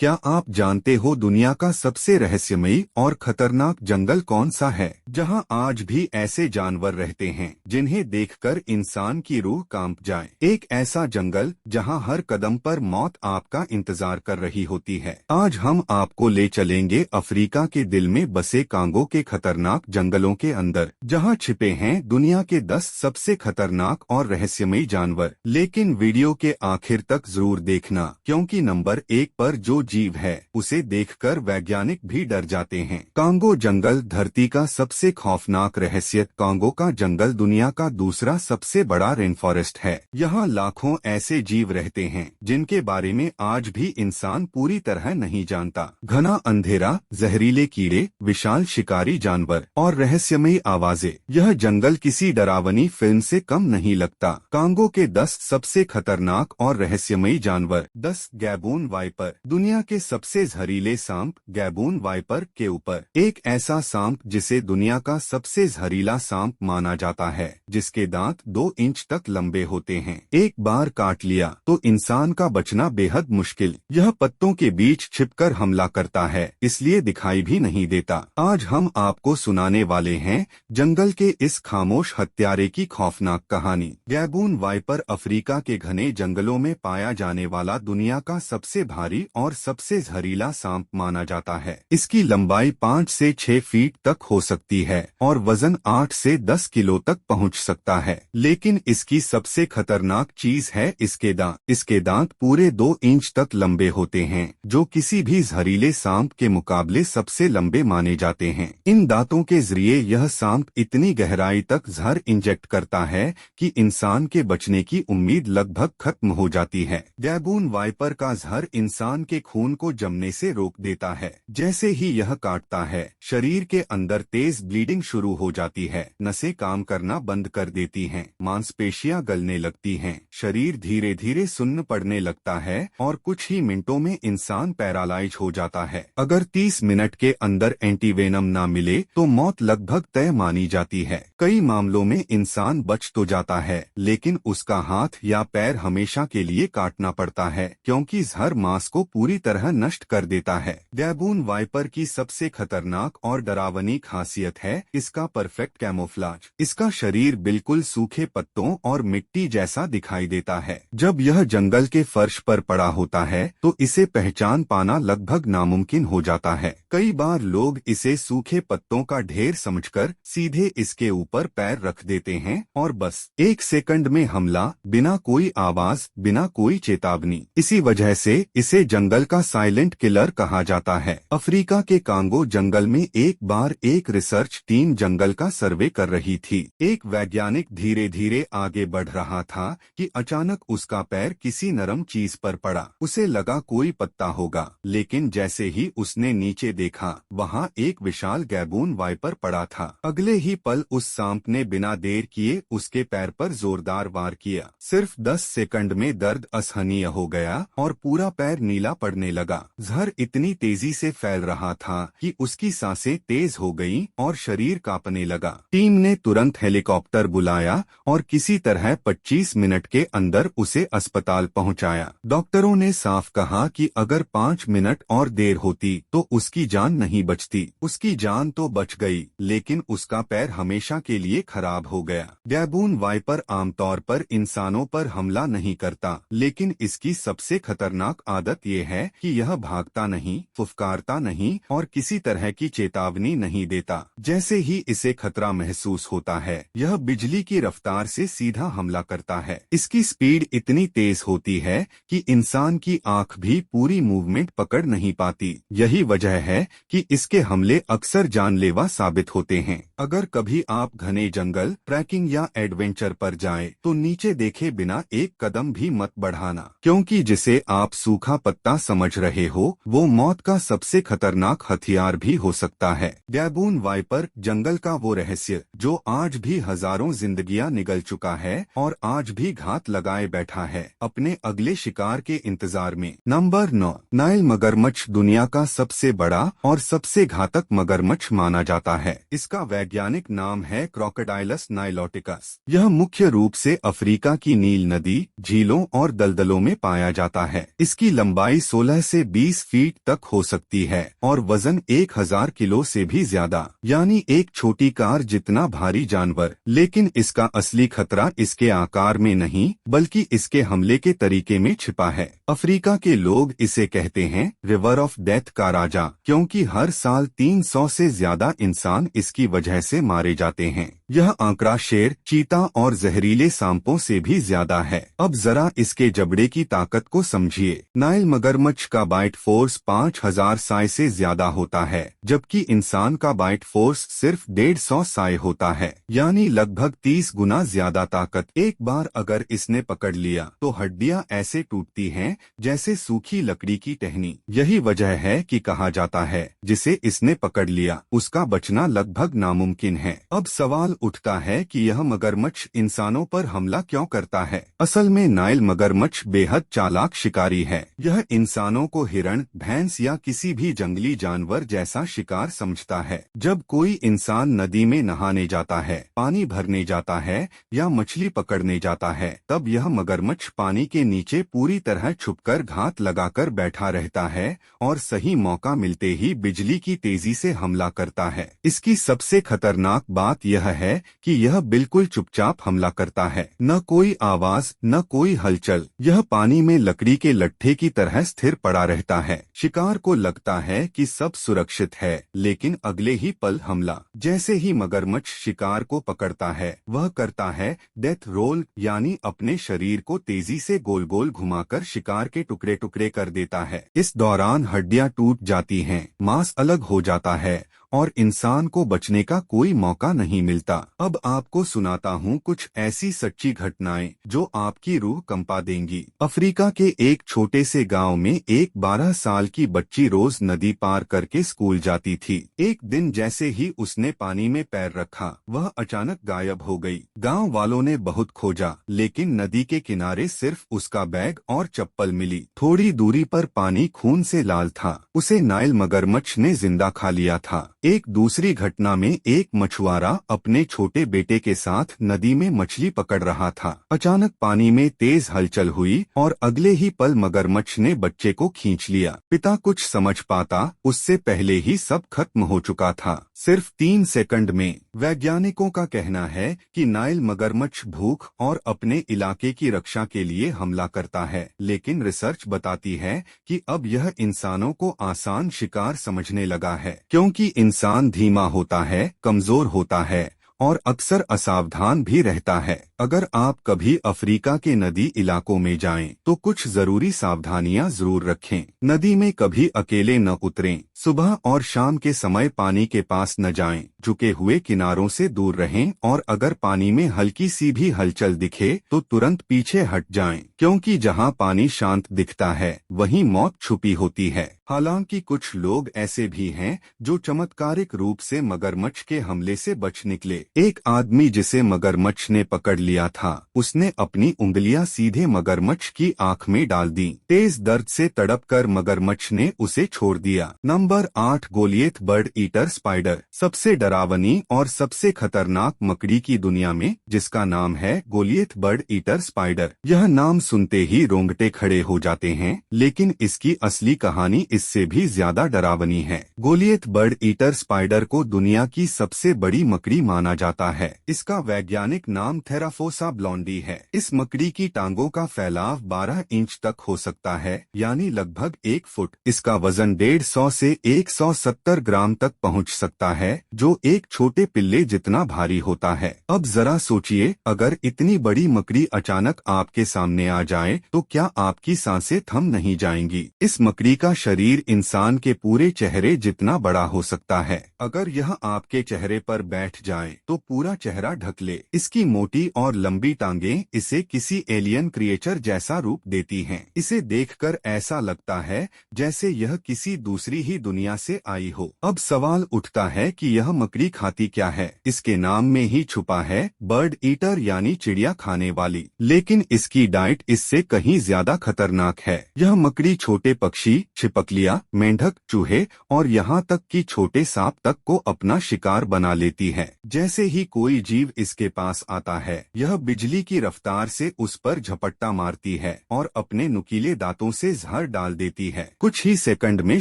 क्या आप जानते हो दुनिया का सबसे रहस्यमयी और खतरनाक जंगल कौन सा है, जहां आज भी ऐसे जानवर रहते हैं जिन्हें देखकर इंसान की रूह कांप जाए। एक ऐसा जंगल जहां हर कदम पर मौत आपका इंतजार कर रही होती है। आज हम आपको ले चलेंगे अफ्रीका के दिल में बसे कांगो के खतरनाक जंगलों के अंदर, जहां छिपे हैं दुनिया के 10 सबसे खतरनाक और रहस्यमयी जानवर। लेकिन वीडियो के आखिर तक जरूर देखना, क्योंकि नंबर 1 पर जो जीव है उसे देखकर वैज्ञानिक भी डर जाते हैं। कांगो जंगल धरती का सबसे खौफनाक रहस्य। कांगो का जंगल दुनिया का दूसरा सबसे बड़ा रेन फॉरेस्ट है। यहाँ लाखों ऐसे जीव रहते हैं जिनके बारे में आज भी इंसान पूरी तरह नहीं जानता। घना अंधेरा, जहरीले कीड़े, विशाल शिकारी जानवर और रहस्यमयी आवाजें, यह जंगल किसी डरावनी फिल्म से कम नहीं लगता। कांगो के 10 सबसे खतरनाक और रहस्यमयी जानवर। 10 गैबून वाइपर। दुनिया के सबसे जहरीले सांप गैबून वाइपर के ऊपर एक ऐसा सांप जिसे दुनिया का सबसे जहरीला सांप माना जाता है, जिसके दांत 2 इंच तक लंबे होते हैं। एक बार काट लिया तो इंसान का बचना बेहद मुश्किल। यह पत्तों के बीच छिपकर हमला करता है, इसलिए दिखाई भी नहीं देता। आज हम आपको सुनाने वाले हैं जंगल के इस खामोश हत्यारे की खौफनाक कहानी। गैबून वाइपर अफ्रीका के घने जंगलों में पाया जाने वाला दुनिया का सबसे भारी और सबसे जहरीला सांप माना जाता है। इसकी लंबाई 5 से 6 फीट तक हो सकती है और वजन 8 से 10 किलो तक पहुंच सकता है। लेकिन इसकी सबसे खतरनाक चीज है इसके दांत। इसके दांत पूरे 2 इंच तक लंबे होते हैं, जो किसी भी जहरीले सांप के मुकाबले सबसे लंबे माने जाते हैं। इन दांतों के जरिए यह सांप इतनी गहराई तक जहर इंजेक्ट करता है कि इंसान के बचने की उम्मीद लगभग खत्म हो जाती है। गैबून वाइपर का जहर इंसान के खून को जमने से रोक देता है। जैसे ही यह काटता है, शरीर के अंदर तेज ब्लीडिंग शुरू हो जाती है। नसें काम करना बंद कर देती हैं, मांसपेशियां गलने लगती हैं, शरीर धीरे धीरे सुन्न पड़ने लगता है और कुछ ही मिनटों में इंसान पैरालाइज हो जाता है। अगर 30 मिनट के अंदर एंटीवेनम ना मिले तो मौत लगभग तय मानी जाती है। कई मामलों में इंसान बच तो जाता है, लेकिन उसका हाथ या पैर हमेशा के लिए काटना पड़ता है, क्योंकि जहर मांस को पूरी तरह नष्ट कर देता है। गैबून वाइपर की सबसे खतरनाक और डरावनी खासियत है इसका परफेक्ट कैमोफ्लाज। इसका शरीर बिल्कुल सूखे पत्तों और मिट्टी जैसा दिखाई देता है। जब यह जंगल के फर्श पर पड़ा होता है तो इसे पहचान पाना लगभग नामुमकिन हो जाता है। कई बार लोग इसे सूखे पत्तों का ढेर समझकर सीधे इसके ऊपर पैर रख देते हैं और बस 1 सेकंड में हमला, बिना कोई आवाज, बिना कोई चेतावनी। इसी वजह से इसे जंगल का साइलेंट किलर कहा जाता है। अफ्रीका के कांगो जंगल में एक बार एक रिसर्च टीम जंगल का सर्वे कर रही थी। एक वैज्ञानिक धीरे धीरे आगे बढ़ रहा था कि अचानक उसका पैर किसी नरम चीज पर पड़ा। उसे लगा कोई पत्ता होगा, लेकिन जैसे ही उसने नीचे देखा, वहाँ एक विशाल गैबून वाइपर पड़ा था। अगले ही पल उस सांप ने बिना देर किए उसके पैर पर जोरदार वार किया। सिर्फ 10 सेकंड में दर्द असहनीय हो गया और पूरा पैर नीला पड़ने लगा। जहर इतनी तेजी से फैल रहा था कि उसकी सांसें तेज हो गईं और शरीर कांपने लगा। टीम ने तुरंत हेलीकॉप्टर बुलाया और किसी तरह 25 मिनट के अंदर उसे अस्पताल पहुंचाया। डॉक्टरों ने साफ कहा कि अगर 5 मिनट और देर होती तो उसकी जान नहीं बचती। उसकी जान तो बच गई, लेकिन उसका पैर हमेशा के लिए खराब हो गया। गैबून वाइपर आमतौर पर इंसानों पर हमला नहीं करता, लेकिन इसकी सबसे खतरनाक आदत ये है कि यह भागता नहीं, फुफकारता नहीं और किसी तरह की चेतावनी नहीं देता। जैसे ही इसे खतरा महसूस होता है, यह बिजली की रफ्तार से सीधा हमला करता है। इसकी स्पीड इतनी तेज होती है कि इंसान की आंख भी पूरी मूवमेंट पकड़ नहीं पाती। यही वजह है कि इसके हमले अक्सर जानलेवा साबित होते हैं। अगर कभी आप घने जंगल, ट्रैकिंग या एडवेंचर पर जाएं, तो नीचे देखे बिना एक कदम भी मत बढ़ाना, क्योंकि जिसे आप सूखा पत्ता समझ रहे हो, वो मौत का सबसे खतरनाक हथियार भी हो सकता है। गैबून वाइपर जंगल का वो रहस्य जो आज भी हजारों जिंदगियां निगल चुका है और आज भी घात लगाए बैठा है, अपने अगले शिकार के इंतजार में। नंबर 9, नाइल मगरमच्छ दुनिया का सबसे बड़ा और सबसे घातक मगरमच्छ माना जाता है। इसका वैज्ञानिक नाम है क्रोकोडाइलस नाइलोटिकस। यह मुख्य रूप से अफ्रीका की नील नदी, झीलों और दलदलों में पाया जाता है। इसकी लंबाई 16 16 से 20 फीट तक हो सकती है और वजन 1000 किलो से भी ज्यादा, यानी एक छोटी कार जितना भारी जानवर। लेकिन इसका असली खतरा इसके आकार में नहीं बल्कि इसके हमले के तरीके में छिपा है। अफ्रीका के लोग इसे कहते हैं रिवर ऑफ डेथ का राजा, क्योंकि हर साल 300 से ज्यादा इंसान इसकी वजह से मारे जाते हैं। यह आंकड़ा शेर, चीता और जहरीले सांपों से भी ज्यादा है। अब जरा इसके जबड़े की ताकत को समझिए। नाइल मगरमच्छ का बाइट फोर्स 5000 साय से ज्यादा होता है, जबकि इंसान का बाइट फोर्स सिर्फ 150 साय होता है, यानी लगभग 30 गुना ज्यादा ताकत। एक बार अगर इसने पकड़ लिया तो हड्डियां ऐसे टूटती हैं जैसे सूखी लकड़ी की टहनी। यही वजह है कि कहा जाता है जिसे इसने पकड़ लिया उसका बचना लगभग नामुमकिन है। अब सवाल उठता है कि यह मगरमच्छ इंसानों पर हमला क्यों करता है। असल में नाइल मगरमच्छ बेहद चालाक शिकारी है। यह इंसानों को हिरण, भैंस या किसी भी जंगली जानवर जैसा शिकार समझता है। जब कोई इंसान नदी में नहाने जाता है, पानी भरने जाता है या मछली पकड़ने जाता है, तब यह मगरमच्छ पानी के नीचे पूरी तरह छुपकर घात लगाकर बैठा रहता है और सही मौका मिलते ही बिजली की तेजी से हमला करता है। इसकी सबसे खतरनाक बात यह है कि यह बिल्कुल चुपचाप हमला करता है, न कोई आवाज न कोई हलचल। यह पानी में लकड़ी के लट्ठे की तरह स्थिर पड़ा रहता है। शिकार को लगता है कि सब सुरक्षित है, लेकिन अगले ही पल हमला। जैसे ही मगरमच्छ शिकार को पकड़ता है, वह करता है डेथ रोल, यानी अपने शरीर को तेजी से गोल गोल घुमाकर शिकार के टुकड़े टुकड़े कर देता है। इस दौरान हड्डियां टूट जाती हैं, मांस अलग हो जाता है और इंसान को बचने का कोई मौका नहीं मिलता। अब आपको सुनाता हूँ कुछ ऐसी सच्ची घटनाएं जो आपकी रूह कंपा देंगी। अफ्रीका के एक छोटे से गांव में एक 12 साल की बच्ची रोज नदी पार करके स्कूल जाती थी। एक दिन जैसे ही उसने पानी में पैर रखा, वह अचानक गायब हो गई। गांव वालों ने बहुत खोजा, लेकिन नदी के किनारे सिर्फ उसका बैग और चप्पल मिली। थोड़ी दूरी पर पानी खून से लाल था। उसे नाइल मगरमच्छ ने जिंदा खा लिया था। एक दूसरी घटना में एक मछुआरा अपने छोटे बेटे के साथ नदी में मछली पकड़ रहा था। अचानक पानी में तेज हलचल हुई और अगले ही पल मगरमच्छ ने बच्चे को खींच लिया। पिता कुछ समझ पाता उससे पहले ही सब खत्म हो चुका था, सिर्फ 3 सेकंड में। वैज्ञानिकों का कहना है कि नाइल मगरमच्छ भूख और अपने इलाके की रक्षा के लिए हमला करता है, लेकिन रिसर्च बताती है कि अब यह इंसानों को आसान शिकार समझने लगा है, क्योंकि इंसान धीमा होता है, कमजोर होता है और अक्सर असावधान भी रहता है। अगर आप कभी अफ्रीका के नदी इलाकों में जाएं, तो कुछ जरूरी सावधानियां जरूर रखें। नदी में कभी अकेले न उतरें। सुबह और शाम के समय पानी के पास न जाएं। झुके हुए किनारों से दूर रहें और अगर पानी में हल्की सी भी हलचल दिखे तो तुरंत पीछे हट जाएं, क्योंकि जहां पानी शांत दिखता है वहीं मौत छुपी होती है। हालांकि कुछ लोग ऐसे भी हैं जो चमत्कारिक रूप से मगरमच्छ के हमले से बच निकले। एक आदमी जिसे मगरमच्छ ने पकड़ लिया था, उसने अपनी उंगलियां सीधे मगरमच्छ की आंख में डाल दी। तेज दर्द से तड़पकर मगरमच्छ ने उसे छोड़ दिया। Number 8, Goliath bird eater spider. सबसे डरावनी और सबसे खतरनाक मकड़ी की दुनिया में, जिसका नाम है गोलियथ बर्ड ईटर स्पाइडर। यह नाम सुनते ही रोंगटे खड़े हो जाते हैं, लेकिन इसकी असली कहानी इससे भी ज्यादा डरावनी है। गोलियथ बर्ड ईटर स्पाइडर को दुनिया की सबसे बड़ी मकड़ी माना जाता है। इसका वैज्ञानिक नाम थेराफोसा ब्लॉन्डी है। इस मकड़ी की टांगों का फैलाव 12 इंच तक हो सकता है, यानी लगभग 1 फुट। इसका वजन 150 से 170 ग्राम तक पहुंच सकता है, जो एक छोटे पिल्ले जितना भारी होता है। अब जरा सोचिए, अगर इतनी बड़ी मकड़ी अचानक आपके सामने आ जाए तो क्या आपकी सांसें थम नहीं जाएंगी। इस मकड़ी का शरीर इंसान के पूरे चेहरे जितना बड़ा हो सकता है। अगर यह आपके चेहरे पर बैठ जाए तो पूरा चेहरा ढक ले। इसकी मोटी और लंबी टांगें इसे किसी एलियन क्रिएचर जैसा रूप देती हैं। इसे देखकर ऐसा लगता है जैसे यह किसी दूसरी ही दुनिया से आई हो। अब सवाल उठता है कि यह मकड़ी खाती क्या है। इसके नाम में ही छुपा है बर्ड ईटर, यानी चिड़िया खाने वाली। लेकिन इसकी डाइट इससे कहीं ज्यादा खतरनाक है। यह मकड़ी छोटे पक्षी, छिपकलियाँ, मेंढक, चूहे और यहाँ तक कि छोटे सांप तक को अपना शिकार बना लेती है। जैसे ही कोई जीव इसके पास आता है, यह बिजली की रफ्तार से उस पर झपट्टा मारती है और अपने नुकीले दांतों से जहर डाल देती है। कुछ ही सेकंड में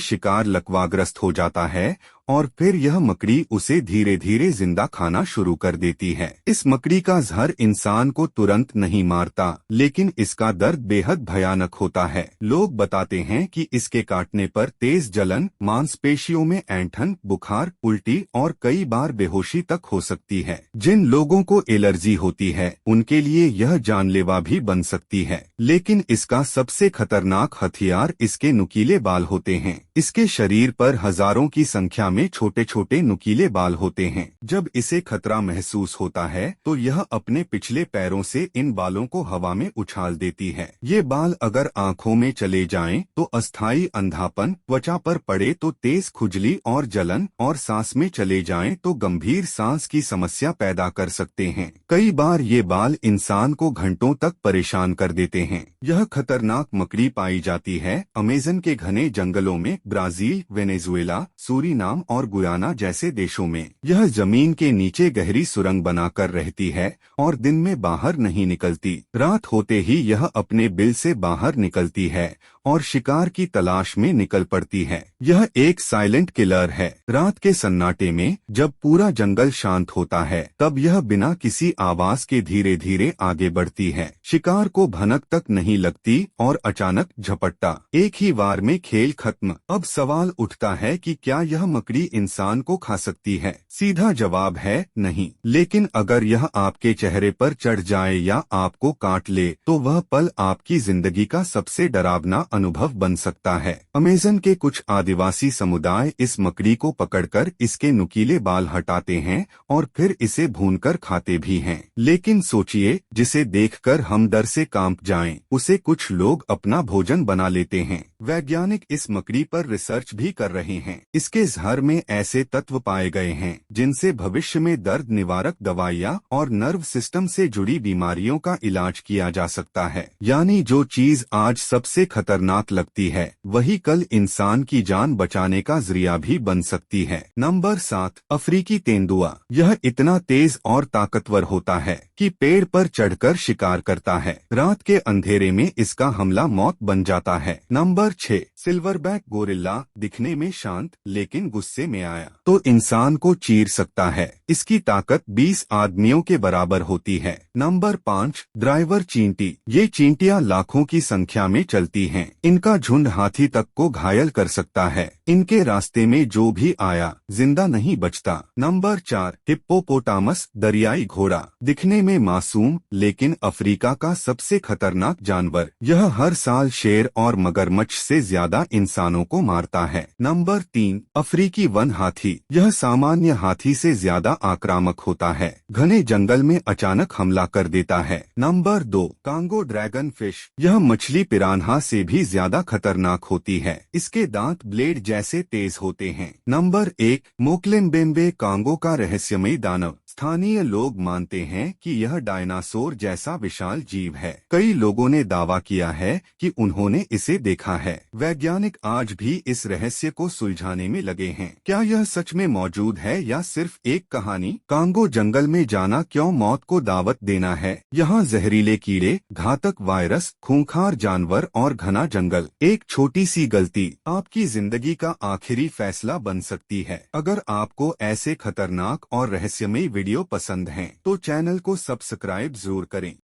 शिकार लकवाग्रस्त हो जाता है और फिर यह मकड़ी उसे धीरे धीरे जिंदा खाना शुरू कर देती है। इस मकड़ी का जहर इंसान को तुरंत नहीं मारता, लेकिन इसका दर्द बेहद भयानक होता है। लोग बताते हैं कि इसके काटने पर तेज जलन, मांसपेशियों में ऐंठन, बुखार, उल्टी और कई बार बेहोशी तक हो सकती है। जिन लोगों को एलर्जी होती है, उनके लिए यह जानलेवा भी बन सकती है। लेकिन इसका सबसे खतरनाक हथियार इसके नुकीले बाल होते हैं। इसके शरीर पर हजारों की संख्या में छोटे छोटे नुकीले बाल होते हैं। जब इसे खतरा महसूस होता है तो यह अपने पिछले पैरों से इन बालों को हवा में उछाल देती है। ये बाल अगर आंखों में चले जाएं तो अस्थायी अंधापन, त्वचा पर पड़े तो तेज खुजली और जलन, और सांस में चले जाएं तो गंभीर सांस की समस्या पैदा कर सकते हैं। कई बार ये बाल इंसान को घंटों तक परेशान कर देते हैं। यह खतरनाक मकड़ी पाई जाती है अमेज़न के घने जंगलों में, ब्राजील, वेनेजुएला, सूरीनाम और गुयाना जैसे देशों में। यह जमीन के नीचे गहरी सुरंग बनाकर रहती है और दिन में बाहर नहीं निकलती। रात होते ही यह अपने बिल से बाहर निकलती है और शिकार की तलाश में निकल पड़ती है। यह एक साइलेंट किलर है। रात के सन्नाटे में जब पूरा जंगल शांत होता है, तब यह बिना किसी आवाज के धीरे धीरे आगे बढ़ती है। शिकार को भनक तक नहीं लगती और अचानक झपट्टा, एक ही वार में खेल खत्म। अब सवाल उठता है कि क्या यह मकड़ी इंसान को खा सकती है? सीधा जवाब है नहीं। लेकिन अगर यह आपके चेहरे पर चढ़ जाए या आपको काट ले, तो वह पल आपकी जिंदगी का सबसे डरावना अनुभव बन सकता है। अमेज़न के कुछ आदिवासी समुदाय इस मकड़ी को पकड़कर इसके नुकीले बाल हटाते हैं और फिर इसे भूनकर खाते भी हैं। लेकिन सोचिए, जिसे देखकर हम डर से कांप जाएं, उसे कुछ लोग अपना भोजन बना लेते हैं। वैज्ञानिक इस मकड़ी पर रिसर्च भी कर रहे हैं। इसके जहर में ऐसे तत्व पाए गए हैं जिनसे भविष्य में दर्द निवारक दवाइयाँ और नर्व सिस्टम से जुड़ी बीमारियों का इलाज किया जा सकता है। यानी जो चीज आज सबसे खतरनाक लगती है, वही कल इंसान की जान बचाने का जरिया भी बन सकती है। नंबर 7, अफ्रीकी तेंदुआ। यह इतना तेज और ताकतवर होता है कि पेड़ पर चढ़कर शिकार करता है। रात के अंधेरे में इसका हमला मौत बन जाता है। Number 6, silverback gorilla. दिखने में शांत, लेकिन गुस्से में आया तो इंसान को चीर सकता है। इसकी ताकत 20 आदमियों के बराबर होती है। नंबर 5, ड्राइवर चींटी। ये चींटियां लाखों की संख्या में चलती हैं। इनका झुंड हाथी तक को घायल कर सकता है। इनके रास्ते में जो भी आया जिंदा नहीं बचता। नंबर 4, हिप्पोपोटामस, दरियाई घोड़ा। दिखने में मासूम, लेकिन अफ्रीका का सबसे खतरनाक जानवर। यह हर साल शेर और मगरमच्छ से ज्यादा इंसानों को मारता है। नंबर 3, अफ्रीकी वन हाथी। यह सामान्य हाथी से ज्यादा आक्रामक होता है। घने जंगल में अचानक हमला कर देता है। Number 2, Congo dragon fish. यह मछली पिरान्हा से भी ज्यादा खतरनाक होती है। इसके दांत ब्लेड जैसे तेज होते हैं। नंबर 1, मोक्लेम्बेम्बे, कांगो का रहस्यमयी दानव। स्थानीय लोग मानते हैं कि यह डायनासोर जैसा विशाल जीव है। कई लोगों ने दावा किया है कि उन्होंने इसे देखा है। वैज्ञानिक आज भी इस रहस्य को सुलझाने में लगे हैं। क्या यह सच में मौजूद है या सिर्फ एक कहानी? कांगो जंगल में जाना क्यों मौत को दावत देना है? यहाँ जहरीले कीड़े, घातक वायरस, खूंखार जानवर और घना जंगल। एक छोटी सी गलती आपकी जिंदगी का आखिरी फैसला बन सकती है। अगर आपको ऐसे खतरनाक और रहस्यमयी वीडियो पसंद हैं, तो चैनल को सब्सक्राइब जरूर करें।